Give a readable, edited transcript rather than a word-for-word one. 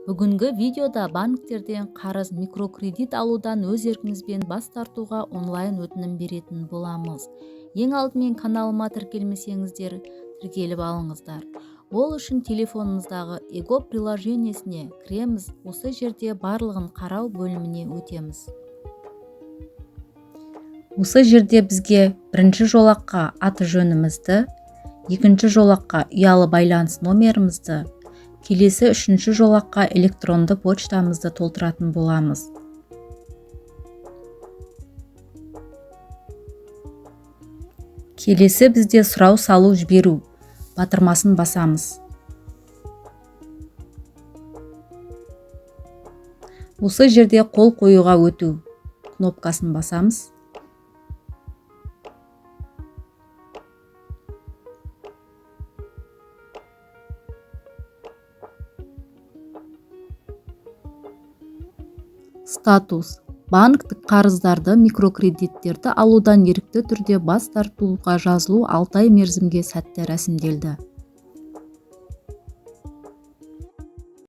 Бүгінгі видеода банктерден қарыз микрокредит алудан өз еркіңізбен бас тартуға онлайн өтінім беретін боламыз. Ең алдымен каналыма тіркелмесеңіздер, тіркеліп алыңыздар. Ол үшін телефоныңыздағы Ego приложениесіне кіреміз. Осы жерде барлығын қарау бөліміне өтеміз. Осы жерде бізге бірінші жолаққа аты жөнімізді, екінші жолаққа ұялы байланыс номерімізді, келесі үшінші жолаққа электронды почтамызды толтыратын боламыз. Келесі бізде сұрау салу жіберу батырмасын басамыз. Осы жерде қол қоюға өту кнопкасын басамыз. Статус. Банктік қарыздарды, микрокредиттерді алудан ерікті түрде бас тартуға жазылу 6 ай мерзімге сәтті рәсімделді.